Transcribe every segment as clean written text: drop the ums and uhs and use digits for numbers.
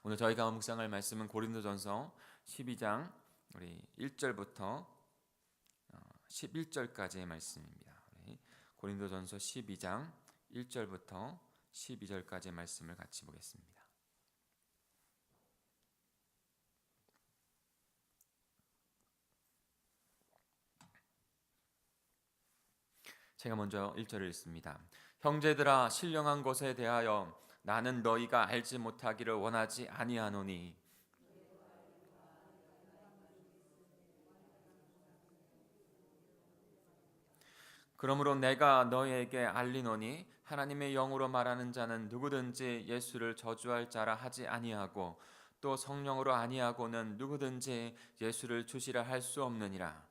오늘 저희가 묵상할 말씀은 고린도전서 12장 우리 1절부터 11절까지의 말씀입니다. 우리 고린도전서 12장 1절부터 12절까지의 말씀을 같이 보겠습니다. 제가 먼저 1절을 읽습니다. 형제들아, 신령한 것에 대하여 나는 너희가 알지 못하기를 원하지 아니하노니 그러므로 내가 너희에게 알리노니 하나님의 영으로 말하는 자는 누구든지 예수를 저주할 자라 하지 아니하고 또 성령으로 아니하고는 누구든지 예수를 주시라 할 수 없느니라.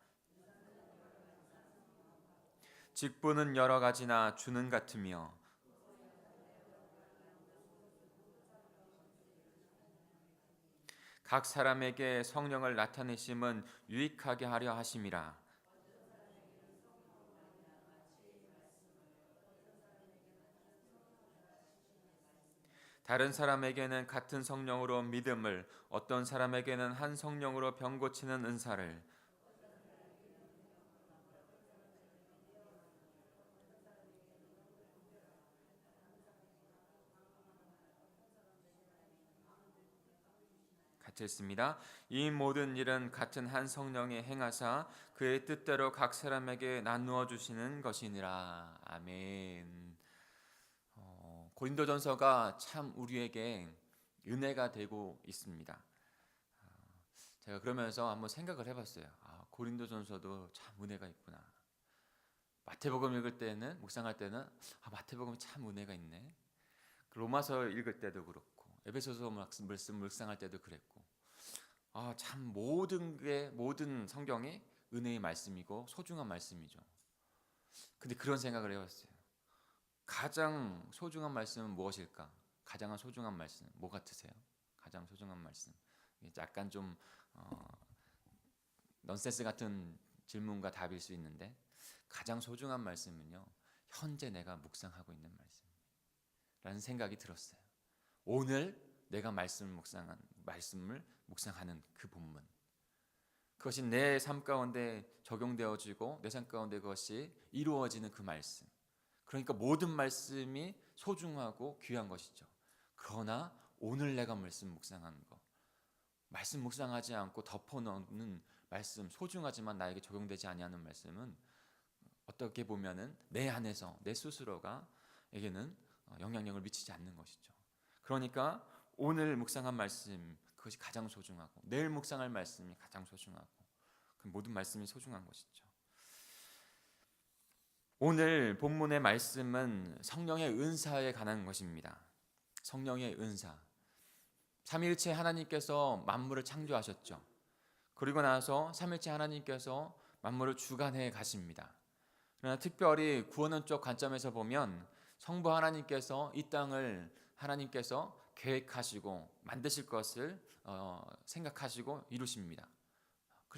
직분은 여러 가지나 주는 같으며 각 사람에게 성령을 나타내심은 유익하게 하려 하심이라. 다른 사람에게는 같은 성령으로 믿음을, 어떤 사람에게는 한 성령으로 병 고치는 은사를, 같이 읽습니다. 이 모든 일은 같은 한 성령이 행하사 그의 뜻대로 각 사람에게 나누어 주시는 것이니라. 아멘. 고린도전서가 참 우리에게 은혜가 되고 있습니다. 제가 그러면서 한번 생각을 해봤어요. 고린도전서도 참 은혜가 있구나. 마태복음 읽을 때는, 묵상할 때는 마태복음이 참 은혜가 있네. 로마서 읽을 때도 그렇고 에베소서 말씀 묵상할 때도 그랬고 참 모든 성경이 은혜의 말씀이고 소중한 말씀이죠. 근데 그런 생각을 해봤어요. 가장 소중한 말씀은 무엇일까? 가장 소중한 말씀 뭐 같으세요? 가장 소중한 말씀. 약간 좀 넌센스 같은 질문과 답일 수 있는데 가장 소중한 말씀은요, 현재 내가 묵상하고 있는 말씀이라는 생각이 들었어요. 오늘 내가 말씀을 묵상하는 그 본문, 그것이 내 삶 가운데 적용되어지고 내 삶 가운데 그것이 이루어지는 그 말씀. 그러니까 모든 말씀이 소중하고 귀한 것이죠. 그러나 오늘 내가 말씀 묵상하는 거, 말씀 묵상하지 않고 덮어놓는 말씀, 소중하지만 나에게 적용되지 아니하는 말씀은 어떻게 보면은 내 안에서 내 스스로가에게는 영향력을 미치지 않는 것이죠. 그러니까 오늘 묵상한 말씀, 그것이 가장 소중하고 내일 묵상할 말씀이 가장 소중하고 그 모든 말씀이 소중한 것이죠. 오늘 본문의 말씀은 성령의 은사에 관한 것입니다. 성령의 은사. 삼위일체 하나님께서 만물을 창조하셨죠. 그리고 나서 삼위일체 하나님께서 만물을 주관해 가십니다. 그러나 특별히 구원론적 관점에서 보면 성부 하나님께서 이 땅을 하나님께서 계획하시고 만드실 것을 생각하시고 이루십니다.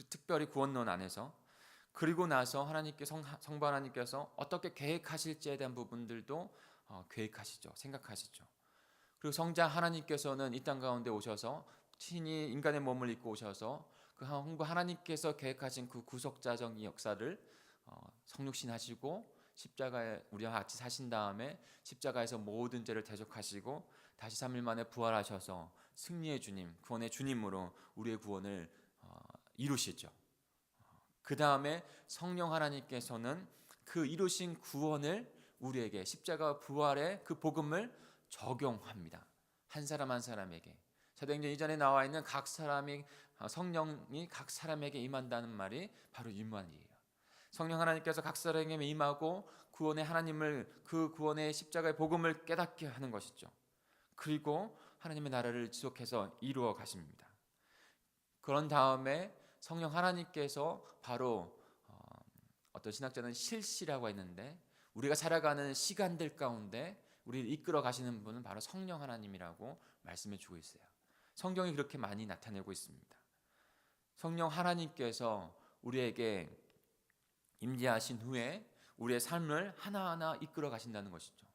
특별히 구원론 안에서. 그리고 나서 성부 하나님께서 어떻게 계획하실지에 대한 부분들도 계획하시죠. 생각하시죠. 그리고 성자 하나님께서는 이 땅 가운데 오셔서 친히 인간의 몸을 입고 오셔서 그 성부 하나님께서 계획하신 그 구속자적인 역사를 성육신하시고 십자가에 우리와 같이 사신 다음에 십자가에서 모든 죄를 대속하시고 다시 3일 만에 부활하셔서 승리의 주님, 구원의 주님으로 우리의 구원을 이루시죠. 그 다음에 성령 하나님께서는 그 이루신 구원을 우리에게 십자가 부활의 그 복음을 적용합니다. 한 사람 한 사람에게. 사도행전 이전에 나와 있는 각 사람이 성령이 각 사람에게 임한다는 말이 바로 임한이에요. 성령 하나님께서 각 사람에게 임하고 구원의 하나님을, 그 구원의 십자가의 복음을 깨닫게 하는 것이죠. 그리고 하나님의 나라를 지속해서 이루어 가십니다. 그런 다음에 성령 하나님께서 바로 어떤 신학자는 실시라고 했는데 우리가 살아가는 시간들 가운데 우리를 이끌어 가시는 분은 바로 성령 하나님이라고 말씀해 주고 있어요. 성경이 그렇게 많이 나타내고 있습니다. 성령 하나님께서 우리에게 임재하신 후에 우리의 삶을 하나하나 이끌어 가신다는 것이죠.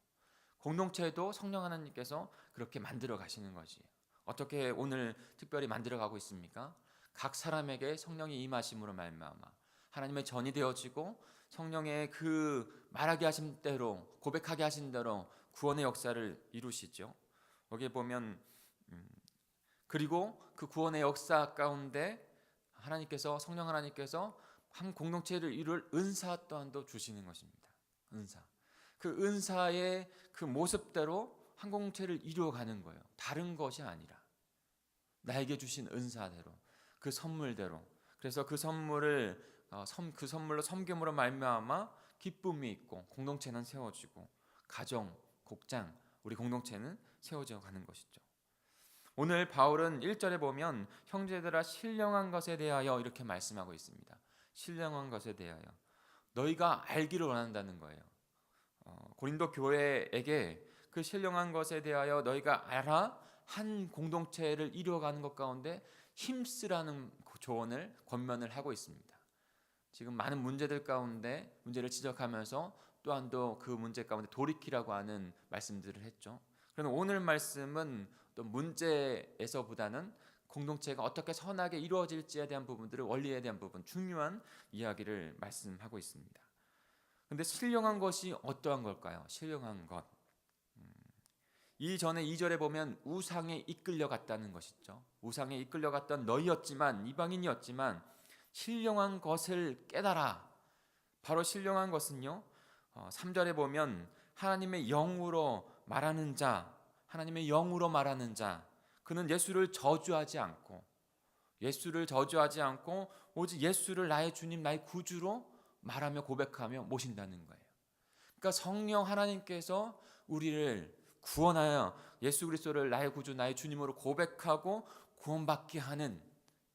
공동체도 성령 하나님께서 그렇게 만들어 가시는 것이에요. 어떻게 오늘 특별히 만들어가고 있습니까? 각 사람에게 성령이 임하심으로 말미암아 하나님의 전이 되어지고 성령의 그 말하게 하신 대로, 고백하게 하신 대로 구원의 역사를 이루시죠. 여기에 보면 그리고 그 구원의 역사 가운데 성령 하나님께서 한 공동체를 이룰 은사 또한도 주시는 것입니다. 은사. 그 은사의 그 모습대로 한 공동체를 이루어가는 거예요. 다른 것이 아니라 나에게 주신 은사대로, 그 선물대로. 그래서 그 선물로 섬김으로 말미암아 기쁨이 있고 공동체는 세워지고 가정, 곡장, 우리 공동체는 세워져 가는 것이죠. 오늘 바울은 1절에 보면 형제들아 신령한 것에 대하여 이렇게 말씀하고 있습니다. 신령한 것에 대하여 너희가 알기를 원한다는 거예요. 고린도 교회에게 그 신령한 것에 대하여 너희가 알아 한 공동체를 이루어가는 것 가운데 힘쓰라는 조언을 권면을 하고 있습니다. 지금 많은 문제들 가운데 문제를 지적하면서 또한 또 그 문제 가운데 돌이키라고 하는 말씀들을 했죠. 그러나 오늘 말씀은 또 문제에서보다는 공동체가 어떻게 선하게 이루어질지에 대한 부분들을, 원리에 대한 부분, 중요한 이야기를 말씀하고 있습니다. 근데 신령한 것이 어떠한 걸까요? 신령한 것. 이전에 2절에 보면 우상에 이끌려갔다는 것이죠. 우상에 이끌려갔던 너희였지만, 이방인이었지만 신령한 것을 깨달아. 바로 신령한 것은요, 3절에 보면 하나님의 영으로 말하는 자, 하나님의 영으로 말하는 자, 그는 예수를 저주하지 않고 오직 예수를 나의 주님, 나의 구주로 말하며 고백하며 모신다는 거예요. 그러니까 성령 하나님께서 우리를 구원하여 예수 그리스도를 나의 구주, 나의 주님으로 고백하고 구원받게 하는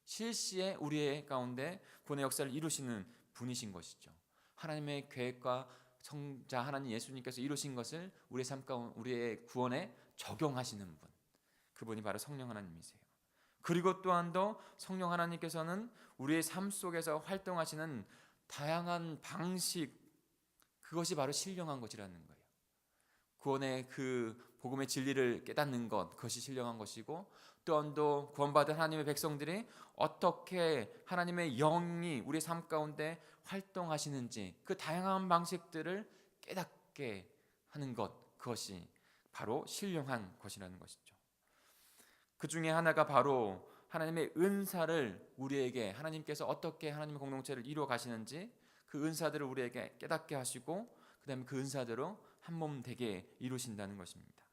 실시에 우리의 가운데 구원의 역사를 이루시는 분이신 것이죠. 하나님의 계획과 성자 하나님 예수님께서 이루신 것을 우리의 삶 가운데, 우리의 구원에 적용하시는 분, 그분이 바로 성령 하나님이세요. 그리고 또한 더 성령 하나님께서는 우리의 삶 속에서 활동하시는 다양한 방식, 그것이 바로 신령한 것이라는 거예요. 구원의 그 복음의 진리를 깨닫는 것, 그것이 신령한 것이고, 또한 또 구원받은 하나님의 백성들이 어떻게 하나님의 영이 우리 삶 가운데 활동하시는지 그 다양한 방식들을 깨닫게 하는 것, 그것이 바로 신령한 것이라는 것이죠. 그 중에 하나가 바로 하나님의 은사를 우리에게, 하나님께서 어떻게 하나님의 공동체를 이루어 가시는지 그 은사들을 우리에게 깨닫게 하시고, 그 다음에 그 은사대로 한 몸 되게 이루신다는 것입니다.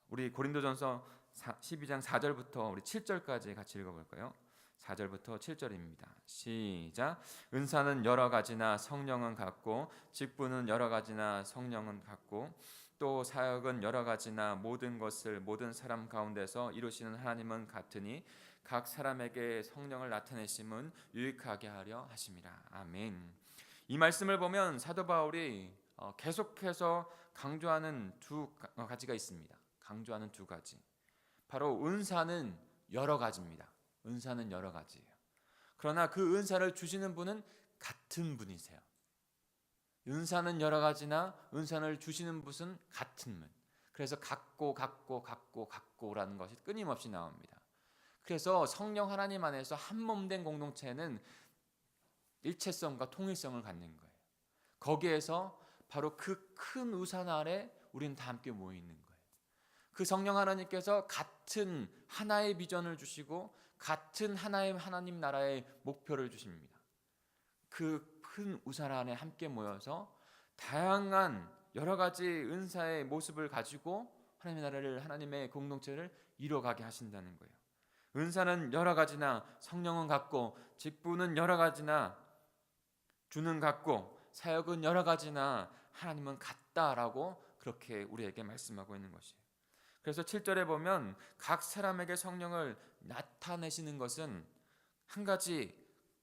우리 고린도전서 12장 4절부터 우리 7절까지 같이 읽어볼까요? 4절부터 7절입니다. 시작. 은사는 여러 가지나 성령은 같고, 직분은 여러 가지나 성령은 같고, 또 사역은 여러 가지나 모든 것을 모든 사람 가운데서 이루시는 하나님은 같으니 각 사람에게 성령을 나타내심은 유익하게 하려 하심이라. 아멘. 이 말씀을 보면 사도 바울이 계속해서 강조하는 두 가지가 있습니다. 강조하는 두 가지. 바로 은사는 여러 가지입니다. 은사는 여러 가지예요. 그러나 그 은사를 주시는 분은 같은 분이세요. 은사는 여러 가지나 은사를 주시는 분은 같은 분. 그래서 같고라는 것이 끊임없이 나옵니다. 그래서 성령 하나님 안에서 한 몸 된 공동체는 일체성과 통일성을 갖는 거예요. 거기에서 바로 그 큰 우산 아래 우리는 다 함께 모여 있는 거예요. 그 성령 하나님께서 같은 하나의 비전을 주시고 같은 하나의 하나님 나라의 목표를 주십니다. 그 큰 우산 안에 함께 모여서 다양한 여러 가지 은사의 모습을 가지고 하나님의 나라를, 하나님의 공동체를 이루어가게 하신다는 거예요. 은사는 여러 가지나 성령은 같고, 직분은 여러 가지나 주는 같고, 사역은 여러 가지나 하나님은 같다라고 그렇게 우리에게 말씀하고 있는 것이에요. 그래서 7절에 보면 각 사람에게 성령을 나타내시는 것은 한 가지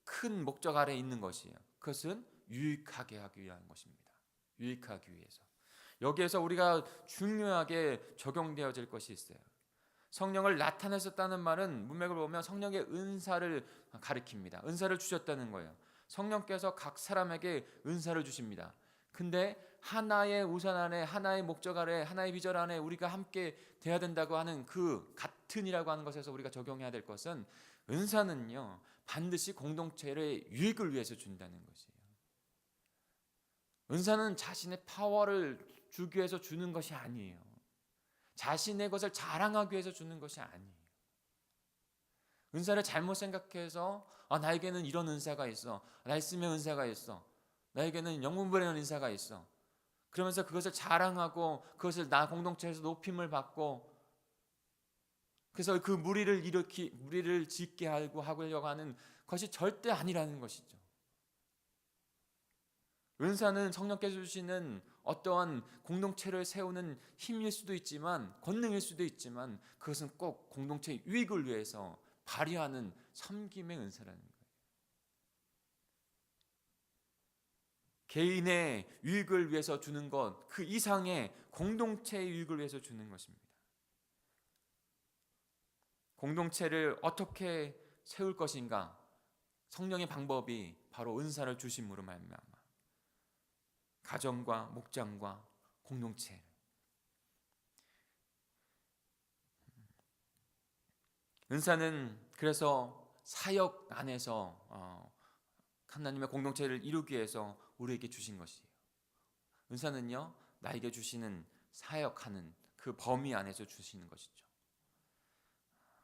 큰 목적 아래 있는 것이에요. 그것은 유익하게 하기 위한 것입니다. 유익하기 위해서. 여기에서 우리가 중요하게 적용되어질 것이 있어요. 성령을 나타내셨다는 말은 문맥을 보면 성령의 은사를 가리킵니다. 은사를 주셨다는 거예요. 성령께서 각 사람에게 은사를 주십니다. 근데 하나의 우산 안에, 하나의 목적 아래, 하나의 비전 안에 우리가 함께 돼야 된다고 하는 그 같은이라고 하는 것에서 우리가 적용해야 될 것은, 은사는요 반드시 공동체의 유익을 위해서 준다는 것이에요. 은사는 자신의 파워를 주기 위해서 주는 것이 아니에요. 자신의 것을 자랑하기 위해서 주는 것이 아니에요. 은사를 잘못 생각해서 나에게는 이런 은사가 있어, 말씀의 은사가 있어, 나에게는 영문부의 은사가 있어, 그러면서 그것을 자랑하고 그것을 나 공동체에서 높임을 받고, 그래서 그 무리를 짓게 하려고 하는 것이 절대 아니라는 것이죠. 은사는 성령께서 주시는 어떠한 공동체를 세우는 힘일 수도 있지만, 권능일 수도 있지만, 그것은 꼭 공동체의 유익을 위해서 발휘하는 섬김의 은사라는 거예요. 개인의 유익을 위해서 주는 것 그 이상의 공동체의 유익을 위해서 주는 것입니다. 공동체를 어떻게 세울 것인가? 성령의 방법이 바로 은사를 주심으로 말미암아 가정과 목장과 공동체, 은사는 그래서 사역 안에서 하나님의 공동체를 이루기 위해서 우리에게 주신 것이에요. 은사는요 나에게 주시는 사역하는 그 범위 안에서 주시는 것이죠.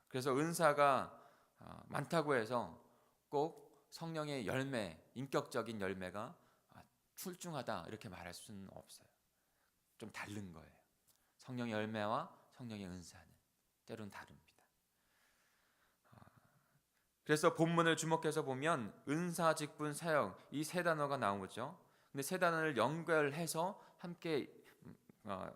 그래서 은사가 많다고 해서 꼭 성령의 열매, 인격적인 열매가 출중하다 이렇게 말할 수는 없어요. 좀 다른 거예요. 성령의 열매와 성령의 은사는 때로는 다릅니다. 그래서 본문을 주목해서 보면 은사, 직분, 사역 이 세 단어가 나오죠. 근데 세 단어를 연결해서 함께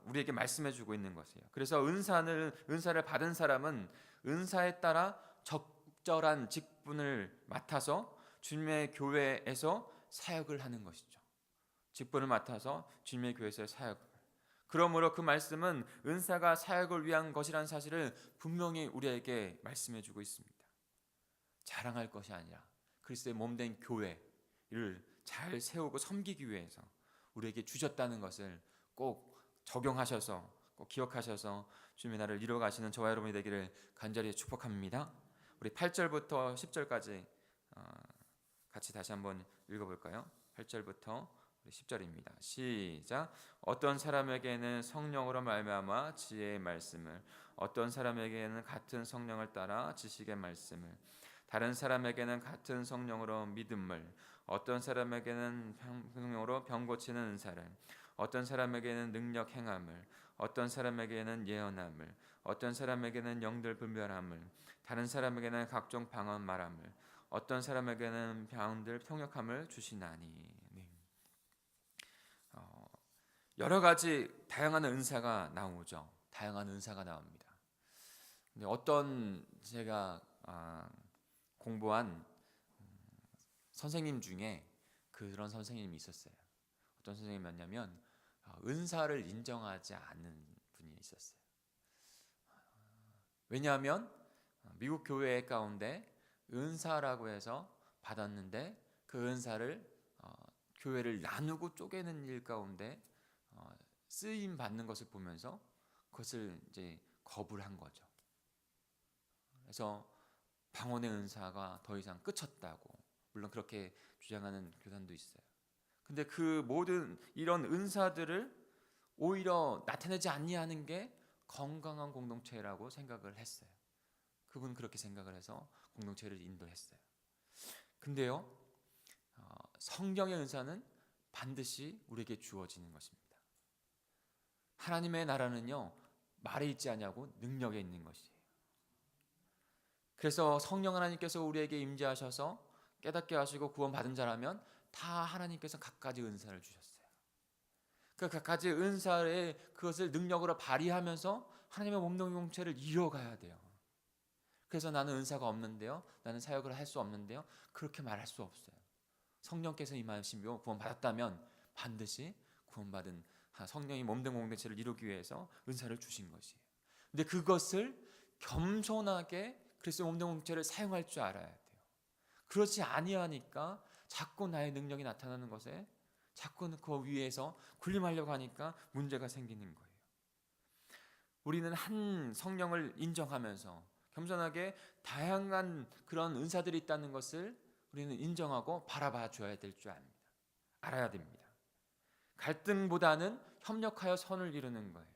우리에게 말씀해주고 있는 것이에요. 그래서 은사를 받은 사람은 은사에 따라 적절한 직분을 맡아서 주님의 교회에서 사역을 하는 것이죠. 직분을 맡아서 주님의 교회에서 사역. 그러므로 그 말씀은 은사가 사역을 위한 것이라는 사실을 분명히 우리에게 말씀해주고 있습니다. 자랑할 것이 아니라 그리스도의 몸된 교회를 잘 세우고 섬기기 위해서 우리에게 주셨다는 것을 꼭 적용하셔서, 꼭 기억하셔서 주님의 나라를 이루어가시는 저와 여러분이 되기를 간절히 축복합니다. 우리 8절부터 10절까지 같이 다시 한번 읽어볼까요? 8절부터 10절입니다. 시작. 어떤 사람에게는 성령으로 말미암아 지혜의 말씀을, 어떤 사람에게는 같은 성령을 따라 지식의 말씀을, 다른 사람에게는 같은 성령으로 믿음을, 어떤 사람에게는 성령으로 병 고치는 은사를, 어떤 사람에게는 능력 행함을, 어떤 사람에게는 예언함을, 어떤 사람에게는 영들 분별함을, 다른 사람에게는 각종 방언 말함을, 어떤 사람에게는 병들 통역함을 주시나니. 여러 가지 다양한 은사가 나오죠. 다양한 은사가 나옵니다. 근데 어떤 제가 공부한 선생님 중에 그런 선생님이 있었어요. 어떤 선생님이었냐면 은사를 인정하지 않는 분이 있었어요. 왜냐하면 미국 교회 가운데 은사라고 해서 받았는데 그 은사를 교회를 나누고 쪼개는 일 가운데 쓰임 받는 것을 보면서 그것을 이제 거부를 한 거죠. 그래서 방언의 은사가 더 이상 끝쳤다고, 물론 그렇게 주장하는 교단도 있어요. 근데 그 모든 이런 은사들을 오히려 나타내지 아니하는 게 건강한 공동체라고 생각을 했어요. 그분은 그렇게 생각을 해서 공동체를 인도했어요. 근데요, 성령의 은사는 반드시 우리에게 주어지는 것입니다. 하나님의 나라는요, 말에 있지 않냐고 능력에 있는 것이에요. 그래서 성령 하나님께서 우리에게 임재하셔서 깨닫게 하시고 구원받은 자라면 다 하나님께서 각가지 은사를 주셨어요. 그 각가지 은사의 그것을 능력으로 발휘하면서 하나님의 몸된 공동체를 이어가야 돼요. 그래서 나는 은사가 없는데요, 나는 사역을 할 수 없는데요, 그렇게 말할 수 없어요. 성령께서 임하시며 구원받았다면 반드시 구원받은 성령이 몸된 공동체를 이루기 위해서 은사를 주신 것이에요. 근데 그것을 겸손하게 그리스도의 몸된 공동체를 사용할 줄 알아야 돼요. 그렇지 아니하니까 자꾸 나의 능력이 나타나는 것에 자꾸 그 위에서 군림하려고 하니까 문제가 생기는 거예요. 우리는 한 성령을 인정하면서 겸손하게 다양한 그런 은사들이 있다는 것을 우리는 인정하고 바라봐 줘야 될 줄 압니다. 알아야 됩니다. 갈등보다는 협력하여 선을 이루는 거예요.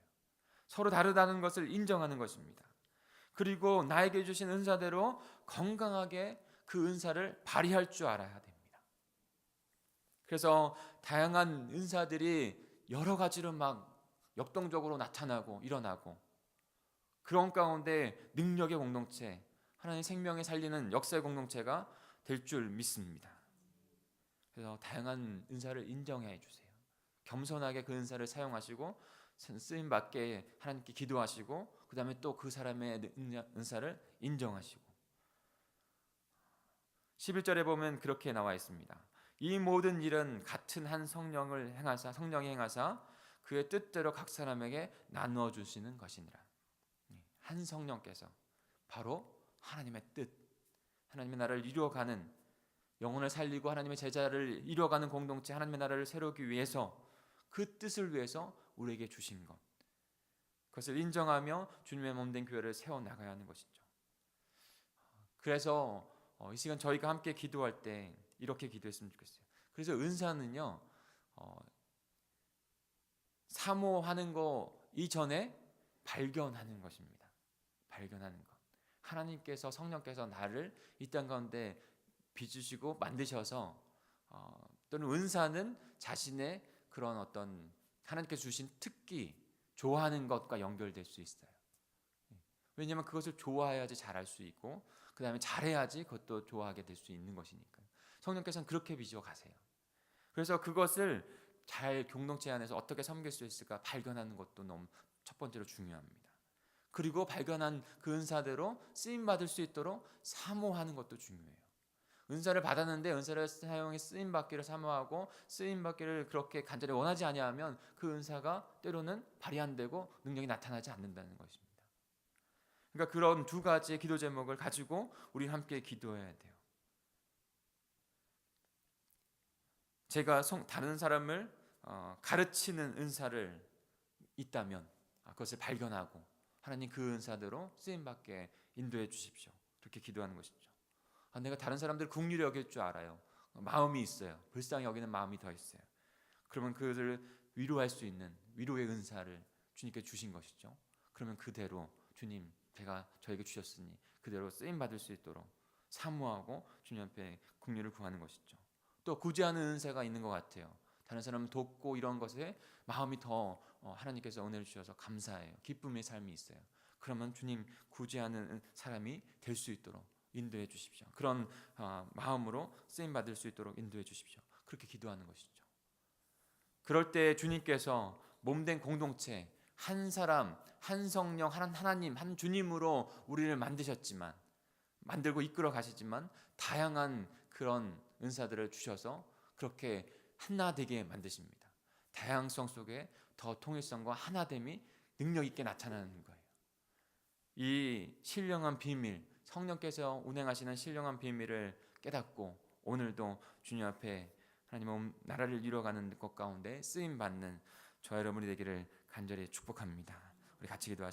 서로 다르다는 것을 인정하는 것입니다. 그리고 나에게 주신 은사대로 건강하게 그 은사를 발휘할 줄 알아야 됩니다. 그래서 다양한 은사들이 여러 가지로 막 역동적으로 나타나고 일어나고, 그런 가운데 능력의 공동체, 하나님의 생명에 살리는 역사의 공동체가 될 줄 믿습니다. 그래서 다양한 은사를 인정해 주세요. 겸손하게 그 은사를 사용하시고 쓰임 받게 하나님께 기도하시고, 그 다음에 또 그 사람의 은사를 인정하시고. 11절에 보면 그렇게 나와 있습니다. 이 모든 일은 같은 한 성령이 행하사 그의 뜻대로 각 사람에게 나누어 주시는 것이니라. 한 성령께서 바로 하나님의 뜻, 하나님의 나라를 이루어가는, 영혼을 살리고 하나님의 제자를 이루어가는 공동체, 하나님의 나라를 세우기 위해서, 그 뜻을 위해서 우리에게 주신 것, 그것을 인정하며 주님의 몸된 교회를 세워나가야 하는 것이죠. 그래서 이 시간 저희가 함께 기도할 때 이렇게 기도했으면 좋겠어요. 그래서 은사는요, 사모하는 거 이전에 발견하는 것입니다. 발견하는 것. 하나님께서, 성령께서 나를 이 땅 가운데 빚으시고 만드셔서, 또는 은사는 자신의 그런 어떤 하나님께서 주신 특기, 좋아하는 것과 연결될 수 있어요. 왜냐하면 그것을 좋아해야지 잘할 수 있고, 그 다음에 잘해야지 그것도 좋아하게 될 수 있는 것이니까요. 성령께서는 그렇게 빚어 가세요. 그래서 그것을 잘 공동체 안에서 어떻게 섬길 수 있을까 발견하는 것도 너무 첫 번째로 중요합니다. 그리고 발견한 그 은사대로 쓰임 받을 수 있도록 사모하는 것도 중요해요. 은사를 받았는데 은사를 사용해 쓰임 받기를 사모하고, 쓰임 받기를 그렇게 간절히 원하지 아니하면 그 은사가 때로는 발휘 안 되고 능력이 나타나지 않는다는 것입니다. 그러니까 그런 두 가지의 기도 제목을 가지고 우리 함께 기도해야 돼요. 제가 다른 사람을 가르치는 은사를 있다면 그것을 발견하고 하나님 그 은사대로 쓰임받게 인도해 주십시오. 그렇게 기도하는 것이죠. 내가 다른 사람들 긍휼히 여길 줄 알아요. 마음이 있어요. 불쌍히 여기는 마음이 더 있어요. 그러면 그들을 위로할 수 있는 위로의 은사를 주님께 주신 것이죠. 그러면 그대로 주님, 제가 저에게 주셨으니 그대로 쓰임 받을 수 있도록 사모하고 주님 앞에 긍휼을 구하는 것이죠. 또 구제하는 은사가 있는 것 같아요. 다른 사람을 돕고 이런 것에 마음이 더 하나님께서 은혜를 주셔서 감사해요. 기쁨의 삶이 있어요. 그러면 주님, 구제하는 사람이 될 수 있도록 인도해 주십시오. 그런 마음으로 쓰임 받을 수 있도록 인도해 주십시오. 그렇게 기도하는 것이죠. 그럴 때 주님께서 몸된 공동체, 한 사람, 한 성령, 한 하나님, 한 주님으로 우리를 만들고 이끌어 가시지만, 다양한 그런 은사들을 주셔서 그렇게 하나 되게 만드십니다. 다양성 속에 더 통일성과 하나됨이 능력 있게 나타나는 거예요. 이 신령한 비밀, 성령께서 운행하시는 신령한 비밀을 깨닫고 오늘도 주님 앞에 하나님의 나라를 이루어가는 것 가운데 쓰임 받는 저와 여러분이 되기를 간절히 축복합니다. 우리 같이 기도하시겠습니다.